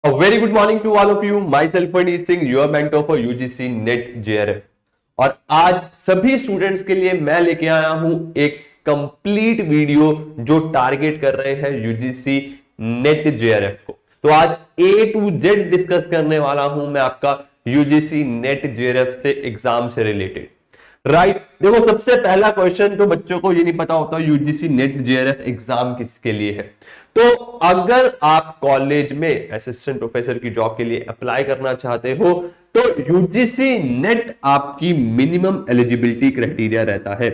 A very good morning to all of you. Myself Farneet Singh, your mentor for UGC NET JRF. और आज सभी students के लिए मैं लेके आया हूं एक कंप्लीट वीडियो जो टारगेट कर रहे हैं यूजीसी नेट जेआरएफ को। तो आज ए टू जेड डिस्कस करने वाला हूं मैं आपका यूजीसी नेट जेआरएफ से एग्जाम से रिलेटेड। राइट, देखो सबसे पहला क्वेश्चन तो बच्चों को ये नहीं पता होता यूजीसी नेट जेआरएफ एग्जाम किसके लिए है। तो अगर आप कॉलेज में असिस्टेंट प्रोफेसर की जॉब के लिए अप्लाई करना चाहते हो तो यूजीसी नेट आपकी मिनिमम एलिजिबिलिटी क्राइटेरिया रहता है।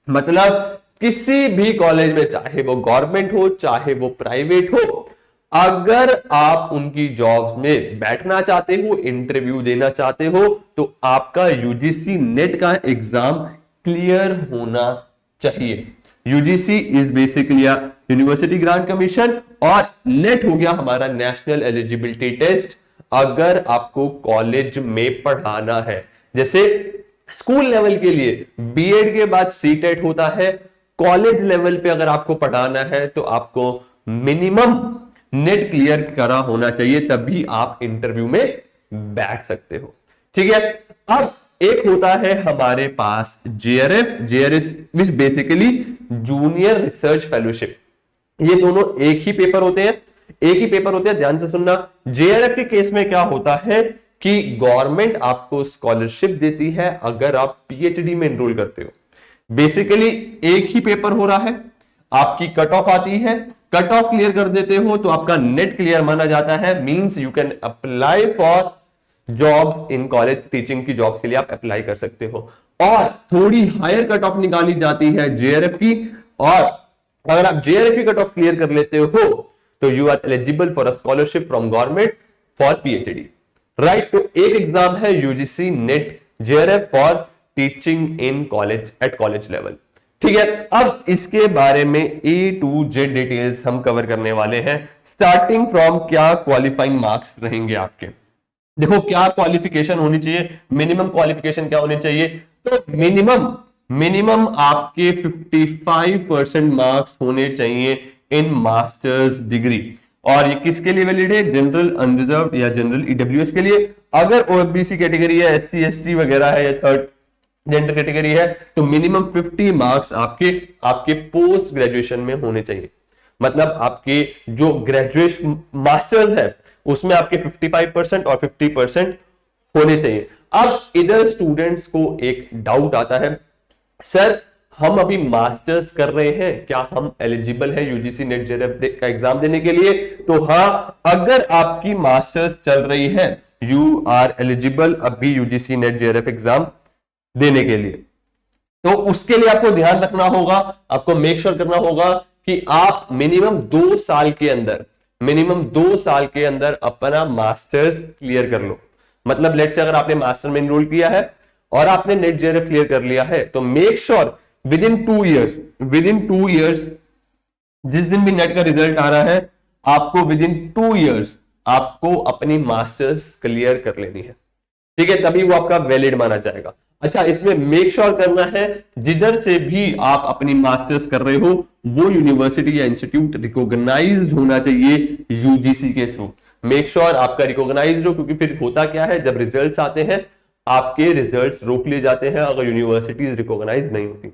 मतलब किसी भी कॉलेज में, चाहे वो गवर्नमेंट हो चाहे वो प्राइवेट हो, अगर आप उनकी जॉब्स में बैठना चाहते हो, इंटरव्यू देना चाहते हो, तो आपका यूजीसी नेट का एग्जाम क्लियर होना चाहिए। UGC is basically university grant commission और नेट हो गया हमारा नेशनल एलिजिबिलिटी टेस्ट अगर आपको कॉलेज में पढ़ाना है। जैसे स्कूल लेवल के लिए बीएड के बाद सीटेट होता है, कॉलेज लेवल पे अगर आपको पढ़ाना है तो आपको मिनिमम नेट क्लियर करा होना चाहिए, तभी आप इंटरव्यू में बैठ सकते हो। ठीक है, अब एक होता है हमारे पास JRF, JRF basically junior research fellowship. ये दोनों एक ही पेपर होते हैं, एक ही पेपर होते हैं, ध्यान से सुनना। जेआरएफ के केस में क्या होता है कि गवर्नमेंट आपको स्कॉलरशिप देती है अगर आप पीएचडी में एनरोल करते हो। बेसिकली एक ही पेपर हो रहा है, आपकी कट ऑफ आती है, कट ऑफ क्लियर कर देते हो तो आपका नेट क्लियर माना जाता है। Means you can apply for jobs in college, teaching की जॉब्स के लिए आप अप्लाई कर सकते हो। और थोड़ी हायर कट ऑफ निकाली जाती है जेआरएफ की, और अगर आप जेआरएफ की कट ऑफ क्लियर कर लेते हो तो you are eligible for a scholarship from government for PhD. Right, तो एक एग्जाम है UGC NET JRF for teaching in college at college level. ठीक है, अब इसके बारे में ए टू जेड डिटेल्स हम कवर करने वाले हैं, स्टार्टिंग फ्रॉम क्या क्वालिफाइंग मार्क्स रहेंगे आपके। देखो क्या क्वालिफिकेशन होनी चाहिए, मिनिमम क्वालिफिकेशन क्या होनी चाहिए, तो मिनिमम आपके 55% मार्क्स होने चाहिए इन मास्टर्स डिग्री। और ये किसके लिए वैलिड है, जनरल अनरिजर्व या जनरल ईडब्ल्यूएस के लिए। अगर ओबीसी कैटेगरी है, एससी एसटी वगैरह है या थर्ड जेंडर कैटेगरी है तो मिनिमम 50 मार्क्स आपके पोस्ट ग्रेजुएशन में होने चाहिए। मतलब आपके जो ग्रेजुएशन मास्टर्स है उसमें आपके 55% और 50% होने चाहिए। अब इधर स्टूडेंट्स को एक डाउट आता है, सर हम अभी मास्टर्स कर रहे हैं, क्या हम एलिजिबल है यूजीसी नेट जेआरएफ का एग्जाम देने के लिए? तो हाँ, अगर आपकी मास्टर्स चल रही है यू आर एलिजिबल अभी यूजीसी नेट जेआरएफ एग्जाम देने के लिए। तो उसके लिए आपको ध्यान रखना होगा, आपको मेक श्योर करना होगा कि आप मिनिमम 2 साल के अंदर अपना मास्टर्स क्लियर कर लो। मतलब लेट्स से अगर आपने मास्टर में एनरोल किया है और आपने नेट जेआरएफ क्लियर कर लिया है तो make sure with in 2 years जिस दिन भी नेट का रिजल्ट आ रहा है आपको विद इन 2 इयर्स आपको अपनी मास्टर्स क्लियर कर लेनी है। ठीक है, तभी वो आपका वैलिड माना जाएगा। अच्छा, इसमें मेक श्योर करना है जिधर से भी आप अपनी मास्टर्स कर रहे हो वो यूनिवर्सिटी या इंस्टीट्यूट रिकॉग्नाइज्ड होना चाहिए यूजीसी के थ्रू। मेक श्योर आपका रिकॉग्नाइज्ड हो, क्योंकि फिर होता क्या है जब रिजल्ट्स आते हैं आपके रिजल्ट्स रोक लिए जाते हैं अगर यूनिवर्सिटीज रिकॉग्नाइज नहीं होती।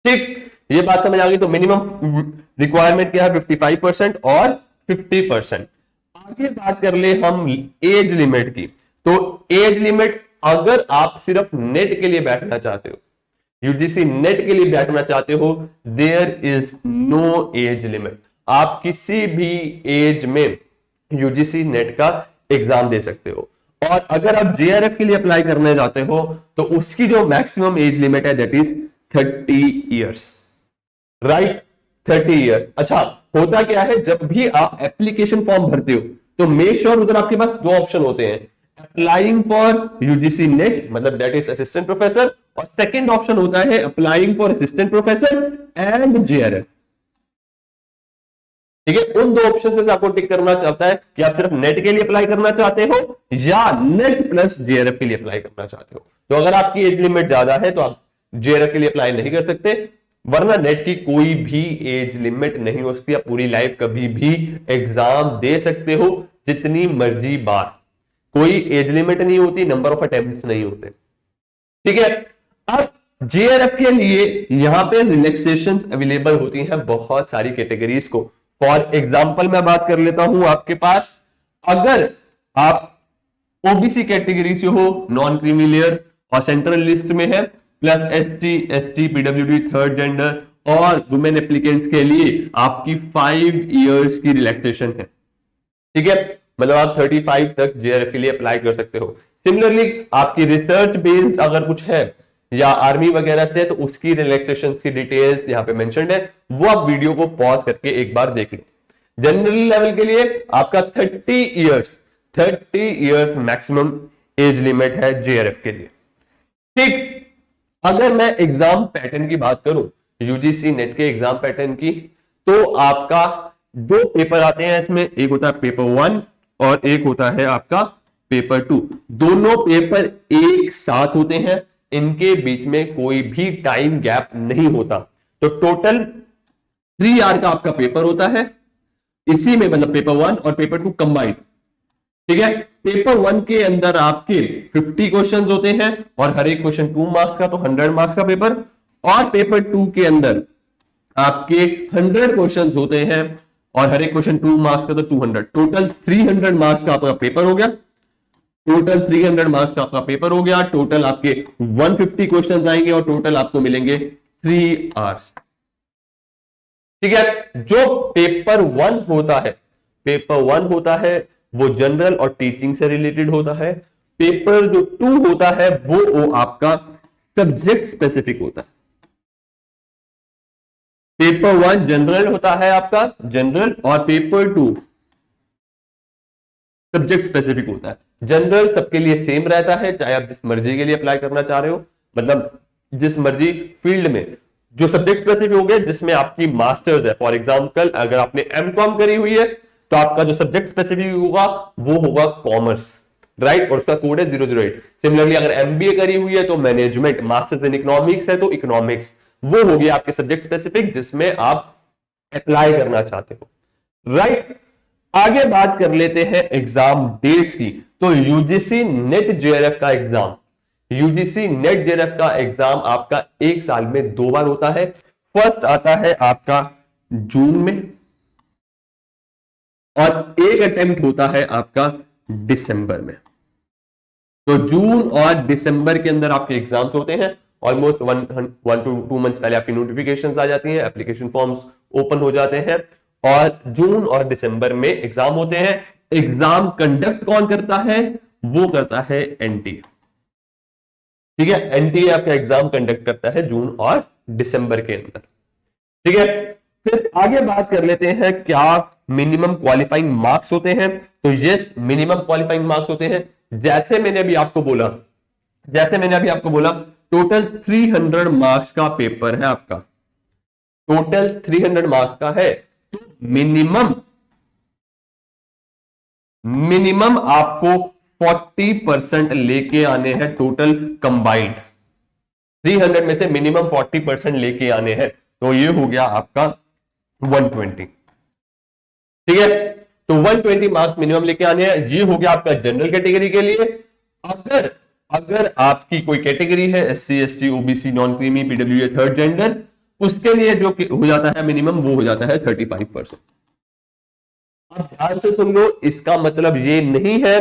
ठीक, ये बात समझ आ गई। तो मिनिमम रिक्वायरमेंट क्या है, 55% और 50%। आगे बात कर ले हम एज लिमिट की। तो एज लिमिट, अगर आप सिर्फ नेट के लिए बैठना चाहते हो, यूजीसी नेट के लिए बैठना चाहते हो, there is no age limit. आप किसी भी एज में यूजीसी नेट का एग्जाम दे सकते हो। और अगर आप जेआरएफ के लिए अप्लाई करने जाते हो तो उसकी जो मैक्सिमम एज लिमिट है that is 30 years. Right, 30 years. अच्छा, होता क्या है जब भी आप एप्लीकेशन फॉर्म भरते हो तो मेक श्योर उधर आपके पास 2 ऑप्शन होते हैं, अप्लाइंग फॉर यूजीसी नेट मतलब दैट इज असिस्टेंट प्रोफेसर, और सेकंड ऑप्शन होता है applying for assistant professor and JRF. ठीक है, उन 2 ऑप्शन में से आपको टिक करना चाहता है कि आप सिर्फ नेट के लिए अप्लाई करना चाहते हो या नेट प्लस जेआरएफ के लिए अप्लाई करना चाहते हो। तो अगर आपकी एज लिमिट ज्यादा है तो आप जेआरएफ के लिए अप्लाई नहीं कर सकते, वरना नेट की कोई भी एज लिमिट नहीं हो सकती। आप पूरी लाइफ कभी भी एग्जाम दे सकते हो जितनी मर्जी बार, कोई एज लिमिट नहीं होती, नंबर ऑफ अटेम्प्ट्स नहीं होते। ठीक है, अब जेआरएफ के लिए यहां पे रिलैक्सेशंस अवेलेबल होती हैं बहुत सारी कैटेगरीज को। फॉर एग्जांपल मैं बात कर लेता हूं आपके पास, अगर आप ओबीसी कैटेगरी से हो, नॉन क्रीमी लेयर और सेंट्रल लिस्ट में है, plus ST, ST, PWD, third gender और वुमेन एप्लीकेंट्स के लिए आपकी 5 इयर्स की रिलैक्सेशन है। ठीक है, मतलब आप 35 तक जेआरएफ के लिए अप्लाई कर सकते हो। सिमिलरली आपकी रिसर्च बेस्ड अगर कुछ है या आर्मी वगैरह से, तो उसकी रिलैक्सेशन की डिटेल्स यहां पे मेंशन्ड है, वो आप वीडियो को पॉज करके एक बार देख लें। जनरल लेवल के लिए आपका 30 इयर्स मैक्सिमम एज लिमिट है जेआरएफ के लिए। ठीक, अगर मैं एग्जाम पैटर्न की बात करूं, यूजीसी नेट के एग्जाम पैटर्न की, तो आपका 2 पेपर आते हैं इसमें, एक होता है पेपर 1 और एक होता है आपका पेपर 2। दोनों पेपर एक साथ होते हैं, इनके बीच में कोई भी टाइम गैप नहीं होता। तो टोटल 3 आवर का आपका पेपर होता है, इसी में मतलब पेपर 1 और पेपर 2 कंबाइंड। ठीक है, पेपर 1 के अंदर आपके 50 क्वेश्चंस होते हैं और हर एक क्वेश्चन 2 मार्क्स का, तो 100 मार्क्स का पेपर। और पेपर 2 के अंदर आपके 100 क्वेश्चंस होते हैं और हर एक क्वेश्चन 2 मार्क्स का, तो 200। टोटल 300 मार्क्स का आपका पेपर हो गया। टोटल 300 मार्क्स का आपका पेपर हो गया। टोटल आपके 150 क्वेश्चंस आएंगे और टोटल आपको मिलेंगे 3 आवर्स। ठीक है, जो पेपर 1 होता है, पेपर 1 होता है वो जनरल और टीचिंग से रिलेटेड होता है। पेपर जो 2 होता है वो आपका सब्जेक्ट स्पेसिफिक होता है। पेपर 1 जनरल होता है आपका, जनरल, और पेपर 2 सब्जेक्ट स्पेसिफिक होता है। जनरल सबके लिए सेम रहता है, चाहे आप जिस मर्जी के लिए अप्लाई करना चाह रहे हो, मतलब जिस मर्जी फील्ड में। जो सब्जेक्ट स्पेसिफिक हो गया, जिसमें आपकी मास्टर्स है, फॉर एग्जांपल अगर आपने एमकॉम करी हुई है तो आपका जो सब्जेक्ट स्पेसिफिक होगा वो होगा कॉमर्स, राइट, और उसका कोड है 008। सिमिलरली अगर एमबीए करी हुई है तो मैनेजमेंट, मास्टर्स इन इकोनॉमिक्स है तो इकोनॉमिक्स, वो हो गया आपके सब्जेक्ट स्पेसिफिक जिसमें आप अप्लाई करना चाहते हो, राइट। आगे बात कर लेते हैं एग्जाम डेट्स की। तो यूजीसी नेट जेआरएफ का एग्जाम, यूजीसी नेट जेआरएफ का एग्जाम आपका 1 साल में 2 बार होता है। फर्स्ट आता है आपका जून में और एक अटेम्प्ट होता है आपका दिसंबर में। तो जून और दिसंबर के अंदर आपके एग्जाम्स होते हैं। ऑलमोस्ट 1 to 2 मंथ्स पहले आपकी नोटिफिकेशंस आ जाती हैं, एप्लीकेशन फॉर्म्स ओपन हो जाते हैं और जून और दिसंबर में एग्जाम होते हैं। एग्जाम कंडक्ट कौन करता है? वो करता है एनटीए। ठीक है, एनटीए आपका एग्जाम कंडक्ट करता है जून और दिसंबर के अंदर। ठीक है, फिर आगे बात कर लेते हैं क्या मिनिमम क्वालिफाइंग मार्क्स होते हैं। तो यस, मिनिमम क्वालिफाइंग मार्क्स होते हैं। जैसे मैंने अभी आपको बोला टोटल 300 मार्क्स का पेपर है आपका, टोटल 300 मार्क्स का है। तो मिनिमम आपको 40% लेके आने हैं टोटल कंबाइंड। 300 में से मिनिमम 40% लेके आने हैं, तो ये हो गया आपका 120। ठीक है, तो 120 मार्क्स मिनिमम लेके आने हैं। ये हो गया आपका जनरल कैटेगरी के लिए। अगर आपकी कोई कैटेगरी है SC, ST, OBC, non creamy, PWD, third gender, उसके लिए जो हो जाता है मिनिमम, वो हो जाता है 35%। अब ध्यान से सुन लो, इसका मतलब ये नहीं है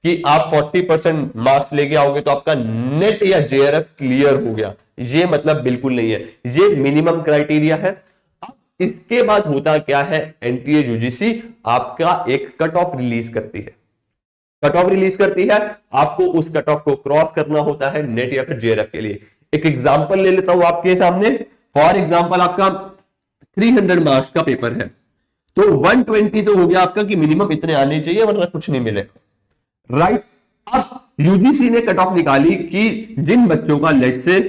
कि आप 40% मार्क्स लेके आओगे तो आपका नेट या जेआरएफ क्लियर हो गया, ये मतलब बिल्कुल नहीं है। ये मिनिमम क्राइटेरिया है। अब इसके बाद होता क्या है, एनटीए यूजीसी आपका एक कट ऑफ रिलीज करती है। कट ऑफ रिलीज करती है, आपको उस कट ऑफ को क्रॉस करना होता है नेट या फिर जेआरएफ के लिए। एक एग्जांपल ले लेता हूं आपके सामने। फॉर एग्जांपल आपका 300 मार्क्स का पेपर है, तो 120 तो हो गया आपका कि मिनिमम इतने आने चाहिए वरना कुछ नहीं मिलेगा, राइट। अब यूजीसी ने कट ऑफ निकाली कि जिन बच्चों का लेट से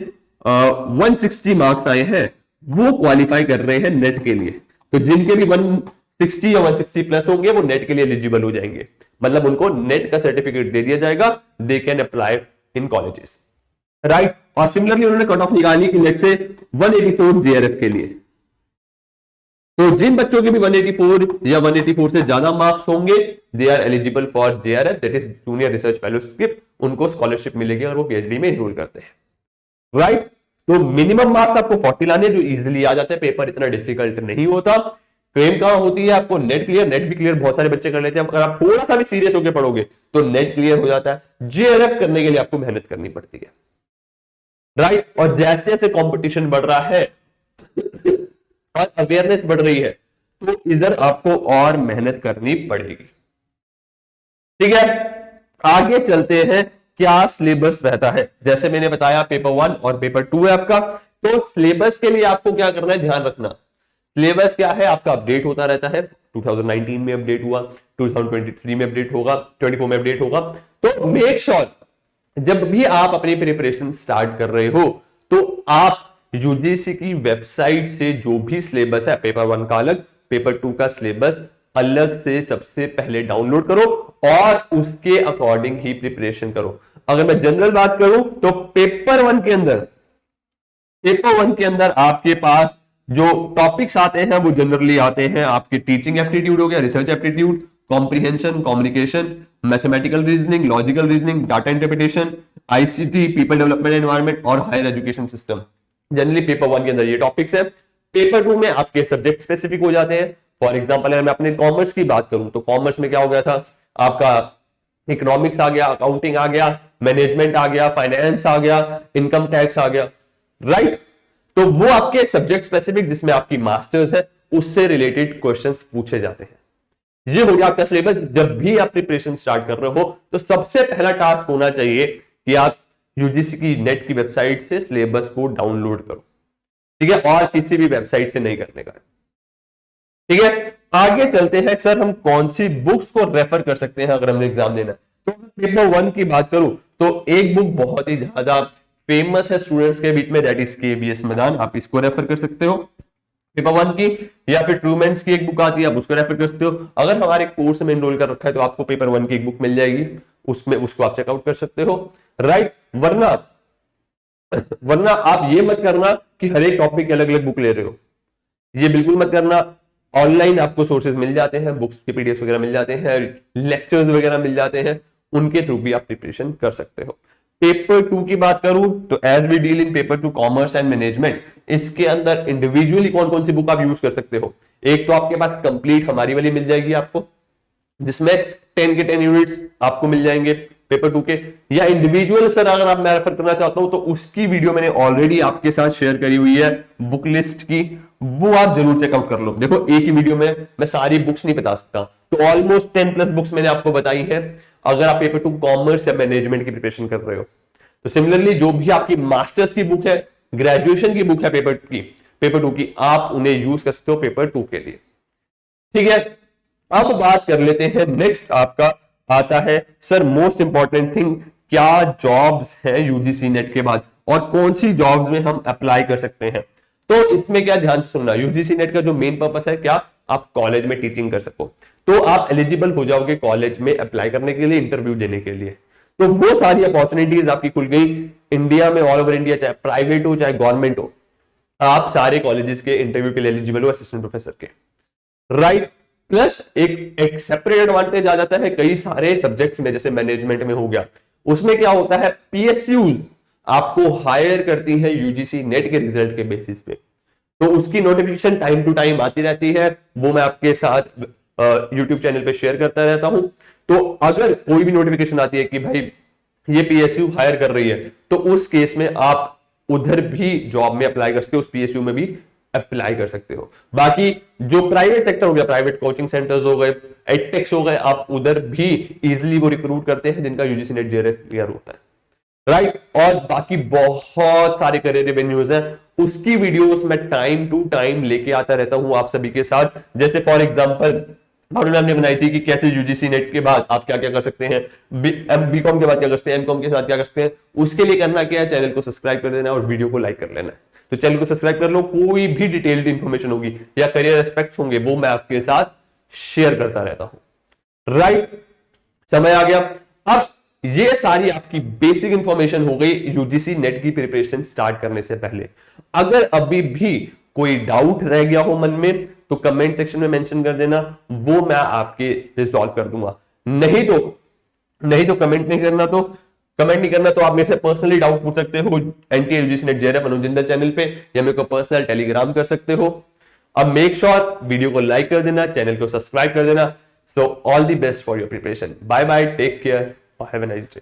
160 मार्क्स आए हैं वो क्वालिफाई कर रहे हैं नेट के लिए। तो जिनके भी 160 या 160 प्लस होंगे वो नेट के लिए एलिजिबल हो जाएंगे, मतलब उनको नेट का सर्टिफिकेट दे दिया जाएगा, they can apply in colleges, right. और सिमिलरली उन्होंने कट ऑफ निकाली कि लेट से 184 जेआरएफ के लिए। तो जिन बच्चों के भी 184 या 184 से ज्यादा मार्क्स होंगे, they are eligible for JRF, that is junior research fellowship, उनको स्कॉलरशिप मिलेगी और वो पीएचडी में एनरोल करते हैं, राइट। तो मिनिमम मार्क्स आपको 40 लाने, जो इजीली आ जाते हैं, पेपर इतना डिफिकल्ट नहीं होता। क्लेम कहां होती है आपको? Net clear. नेट भी क्लियर बहुत सारे बच्चे कर लेते हैं, अगर आप थोड़ा सा भी सीरियस होकर पढ़ोगे तो नेट क्लियर हो जाता है। जेआरएफ करने के लिए आपको मेहनत करनी पड़ती है, राइट। और जैसे जैसे कंपटीशन बढ़ रहा है और अवेयरनेस बढ़ रही है, तो इधर आपको और मेहनत करनी पड़ेगी, ठीक है। आगे चलते हैं, क्या सिलेबस रहता है। जैसे मैंने बताया पेपर 1 और पेपर 2 है आपका, तो सिलेबस के लिए आपको क्या करना है, ध्यान रखना। सिलेबस क्या है आपका, अपडेट होता रहता है। 2019 में अपडेट हुआ, 2023 में अपडेट होगा, 24 में अपडेट होगा। तो मेक श्योर जब भी आप अपनी प्रिपरेशन स्टार्ट कर रहे हो, तो आप यूजीसी की वेबसाइट से जो भी सिलेबस है, पेपर 1 का अलग, पेपर 2 का सिलेबस अलग से सबसे पहले डाउनलोड करो और उसके अकॉर्डिंग ही प्रिपरेशन करो। अगर मैं जनरल बात करूं तो पेपर 1 के अंदर आपके पास जो टॉपिक्स आते हैं वो जनरली आते हैं आपके टीचिंग एप्टीट्यूड हो गया, research aptitude, comprehension, communication, mathematical reasoning, logical reasoning, data interpretation, ICT, people development environment और higher education system. Generally paper 1 के अंदर ये टॉपिक्स है। पेपर 2 में आपके सब्जेक्ट स्पेसिफिक हो जाते हैं। फॉर एग्जांपल अगर मैं अपने कॉमर्स की बात करूं तो कॉमर्स में क्या हो गया था आपका, इकोनॉमिक्स आ गया, अकाउंटिंग आ गया, मैनेजमेंट आ गया, फाइनेंस आ गया, इनकम टैक्स आ गया, राइट। तो वो आपके सब्जेक्ट स्पेसिफिक जिसमें आपकी मास्टर्स है उससे रिलेटेड क्वेश्चंस पूछे जाते हैं। ये हो गया आपका सिलेबस। जब भी आप प्रिपरेशन स्टार्ट कर रहे हो तो सबसे पहला टास्क होना चाहिए कि आप यूजीसी की नेट की वेबसाइट से सिलेबस को डाउनलोड करो, ठीक है, और किसी भी वेबसाइट से नहीं करने का, ठीक है। आगे चलते हैं, सर हम कौन सी बुक्स को रेफर कर सकते हैं अगर हमने एग्जाम देना है। तो पेपर 1 की बात करूं तो एक बुक बहुत ही ज्यादा फेमस है स्टूडेंट्स के बीच में, दैट इज केबीएस मैदान, आप इसको रेफर कर सकते हो पेपर 1 की। या फिर ट्रूमैन्स की एक बुक आती है, आप उसको रेफर कर सकते हो। अगर हमारे कोर्स में एनरोल कर रखा है तो आपको पेपर 1 की एक बुक मिल जाएगी, उसमें उसको आप चेकआउट कर सकते हो, राइट। वरना आप ये मत करना कि हर एक टॉपिक की अलग अलग बुक ले रहे हो, ये बिल्कुल मत करना। ऑनलाइन आपको सोर्सेज मिल जाते हैं, बुक्स के पीडीएफ वगैरह मिल जाते हैं, लेक्चर्स वगैरह मिल जाते हैं, उनके थ्रू भी आप प्रिपरेशन कर सकते हो। पेपर 2 की बात करूं तो as we deal in paper 2 commerce and management, इसके अंदर इंडिविजुअली कौन कौन सी बुक आप यूज कर सकते हो। एक तो आपके पास कंप्लीट हमारी वाली मिल जाएगी आपको, जिसमें 10 के 10 यूनिट्स आपको मिल जाएंगे पेपर 2 के। या इंडिविजुअल सर अगर आप मैं रेफर करना चाहता हूं तो उसकी वीडियो मैंने ऑलरेडी आपके साथ शेयर करी हुई है बुक लिस्ट की, वो आप जरूर चेकआउट कर लो। देखो एक ही वीडियो में मैं सारी बुक्स नहीं बता सकता, तो ऑलमोस्ट 10 प्लस बुक्स मैंने आपको बताई है अगर आप पेपर 2 कॉमर्स या मैनेजमेंट की प्रिपरेशन कर रहे हो। तो सिमिलरली जो भी आपकी मास्टर्स की बुक है, ग्रेजुएशन की बुक है पेपर 2 की, आप उन्हें यूज कर सकते हो पेपर 2 के लिए, ठीक है। अब बात कर लेते हैं, नेक्स्ट आपका आता है सर मोस्ट इंपॉर्टेंट थिंग, क्या जॉब्स हैं यूजीसी नेट के बाद और कौन सी जॉब्स में हम अप्लाई कर सकते हैं। तो इसमें क्या ध्यान से सुनना, यूजीसी नेट का जो मेन पर्पस है क्या आप कॉलेज में टीचिंग कर सको, तो आप एलिजिबल हो जाओगे कॉलेज में अप्लाई करने के लिए, इंटरव्यू देने के लिए। तो वो सारी अपॉर्चुनिटीज आपकी खुल गई इंडिया में, ऑल ओवर इंडिया, चाहे प्राइवेट हो चाहे गवर्नमेंट हो, आप सारे कॉलेजेस के इंटरव्यू के लिए एलिजिबल हो असिस्टेंट प्रोफेसर के, राइट। प्लस एक सेपरेट एडवांटेज आ जाता है कई सारे सब्जेक्ट्स में, जैसे मैनेजमेंट में हो गया, उसमें क्या होता है पीएसयूज आपको हायर करती है यूजीसी नेट के रिजल्ट के बेसिस पे, तो उसकी नोटिफिकेशन टाइम टू टाइम आती रहती है, वो मैं आपके साथ यूट्यूब चैनल पे शेयर करता रहता हूं। तो अगर कोई भी नोटिफिकेशन आती है कि भाई ये पीएसयू हायर कर रही है, तो उस केस में आप उधर भी जॉब में अप्लाई कर सकते हो, उस पीएसयू में भी अप्लाई कर सकते हो। बाकी जो प्राइवेट सेक्टर हो गया, प्राइवेट कोचिंग सेंटर्स हो गए, एडटेक्स हो गए, आप उधर भी इजीली वो रिक्रूट करते हैं जिनका यूजीसी नेट जेआरएफ क्लियर होता है, राइट। और बाकी बहुत सारे करियर एवेन्यूज हैं, उसकी वीडियोस मैं टाइम टू टाइम लेके आता रहता हूं आप सभी के साथ। जैसे फॉर एग्जांपल हमने बनाई थी कि कैसे यूजीसी नेट के बाद आप क्या क्या कर सकते हैं, बीकॉम के बाद क्या कर सकते हैं, एमकॉम के साथ क्या कर सकते हैं। उसके लिए करना क्या है, चैनल को सब्सक्राइब कर देना और वीडियो को लाइक कर लेना है। तो चैनल को सब्सक्राइब कर लो, कोई भी डिटेल्ड इंफॉर्मेशन होगी या करियर एस्पेक्ट्स होंगे वो मैं आपके साथ शेयर करता रहता हूं, राइट। समय आ गया, अब ये सारी आपकी बेसिक इंफॉर्मेशन हो गई यूजीसी नेट की प्रिपरेशन स्टार्ट करने से पहले। अगर अभी भी कोई डाउट रह गया हो मन में तो कमेंट सेक्शन में मेंशन कर देना, वो मैं आपके रिजॉल्व कर दूंगा। नहीं तो कमेंट नहीं करना तो आप मेरे से पर्सनली डाउट पूछ सकते हो एनटीए यूजीसी नेट जेआरएफ अनुज जिंदल चैनल पे, या मेरे को पर्सनल टेलीग्राम कर सकते हो। अब मेक श्योर वीडियो को लाइक कर देना, चैनल को सब्सक्राइब कर देना। So all the best for your preparation. Bye bye, take care और हैव अ नाइस डे।